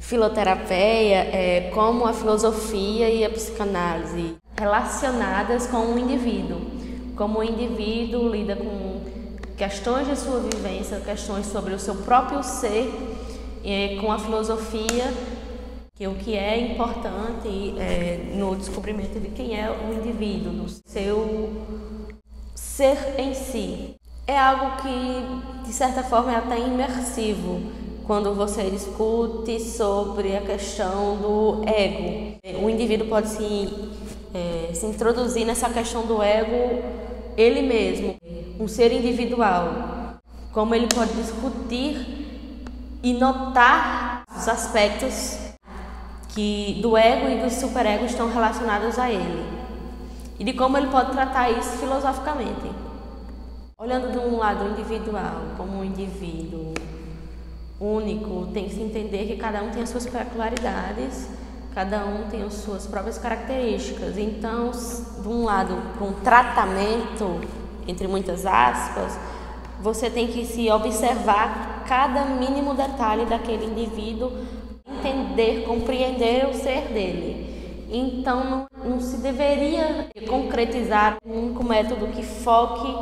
Filoterapeia é como a filosofia e a psicanálise relacionadas com o indivíduo. Como o indivíduo lida com questões de sua vivência, questões sobre o seu próprio ser, com a filosofia, que o que é importante no descobrimento de quem é o indivíduo, no seu ser em si. É algo que, de certa forma, é até imersivo quando você discute sobre a questão do ego. O indivíduo pode se introduzir nessa questão do ego ele mesmo, um ser individual, como ele pode discutir e notar os aspectos do ego e do superego estão relacionados a ele, e de como ele pode tratar isso filosoficamente. Olhando de um lado individual, como um indivíduo único, tem que se entender que cada um tem as suas peculiaridades, cada um tem as suas próprias características. Então, de um lado, com um tratamento, entre muitas aspas, você tem que se observar cada mínimo detalhe daquele indivíduo, entender, compreender o ser dele. Então, não se deveria concretizar um único método que foque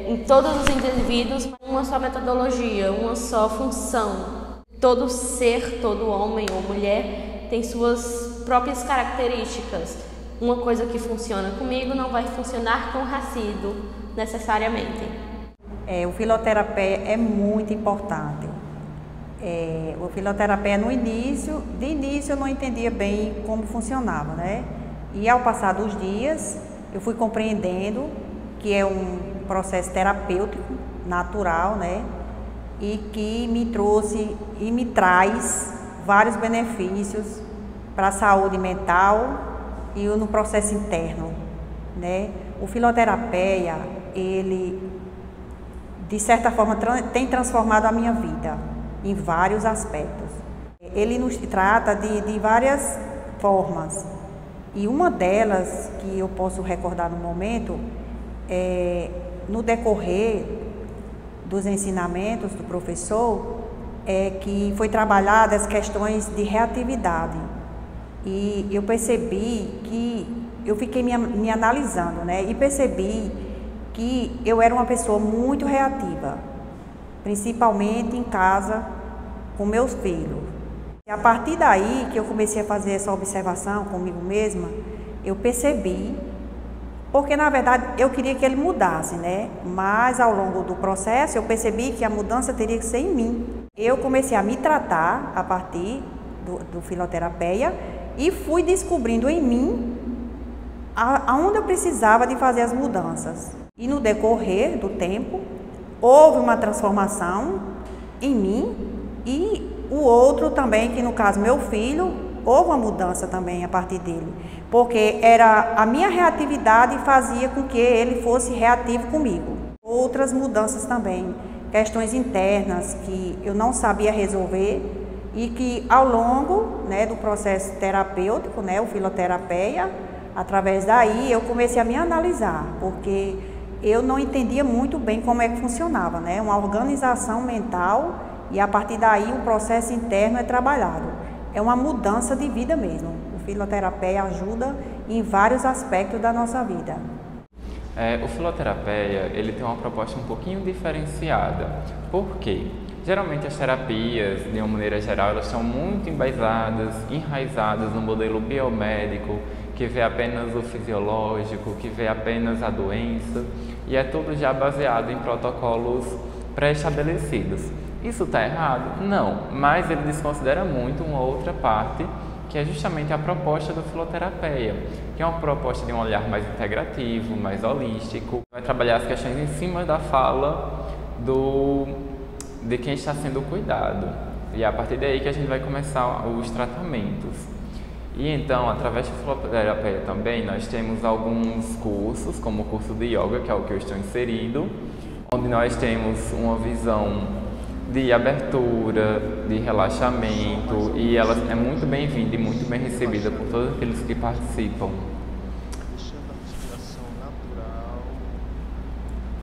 em todos os indivíduos, uma só metodologia, uma só função. Todo ser, todo homem ou mulher tem suas próprias características. Uma coisa que funciona comigo não vai funcionar com o Racido, necessariamente. O filoterapeia é muito importante. O filoterapeia de início eu não entendia bem como funcionava, né? E ao passar dos dias, eu fui compreendendo que é um processo terapêutico, natural, né? E que me trouxe e me traz vários benefícios para a saúde mental e no processo interno, né? O filoterapeia, ele, de certa forma, tem transformado a minha vida em vários aspectos. Ele nos trata de várias formas, e uma delas que eu posso recordar no momento no decorrer dos ensinamentos do professor, que foi trabalhada as questões de reatividade. E eu percebi que eu fiquei me analisando, né? E percebi que eu era uma pessoa muito reativa, principalmente em casa com meus filhos. E a partir daí que eu comecei a fazer essa observação comigo mesma, eu percebi, porque na verdade eu queria que ele mudasse, né? Mas ao longo do processo eu percebi que a mudança teria que ser em mim. Eu comecei a me tratar a partir do filoterapeia e fui descobrindo em mim aonde eu precisava de fazer as mudanças. E no decorrer do tempo, houve uma transformação em mim e o outro também, que no caso meu filho, houve uma mudança também a partir dele. Porque era a minha reatividade fazia com que ele fosse reativo comigo. Outras mudanças também, questões internas que eu não sabia resolver e que ao longo, né, do processo terapêutico, né, o filoterapeia, através daí eu comecei a me analisar, porque eu não entendia muito bem como é que funcionava, né, uma organização mental, e a partir daí o processo interno é trabalhado. É uma mudança de vida mesmo. O filoterapeia ajuda em vários aspectos da nossa vida. O filoterapeia, ele tem uma proposta um pouquinho diferenciada. Por quê? Geralmente as terapias, de uma maneira geral, elas são muito enraizadas no modelo biomédico, que vê apenas o fisiológico, que vê apenas a doença, e é tudo já baseado em protocolos pré-estabelecidos. Isso está errado? Não, mas ele desconsidera muito uma outra parte, que é justamente a proposta do filoterapeia, que é uma proposta de um olhar mais integrativo, mais holístico, vai trabalhar as questões em cima da fala de quem está sendo cuidado. E é a partir daí que a gente vai começar os tratamentos. E então, através da filoterapia também, nós temos alguns cursos, como o curso de yoga, que é o que eu estou inserido, onde nós temos uma visão de abertura, de relaxamento, e ela é muito bem-vinda e muito bem recebida por todos aqueles que participam.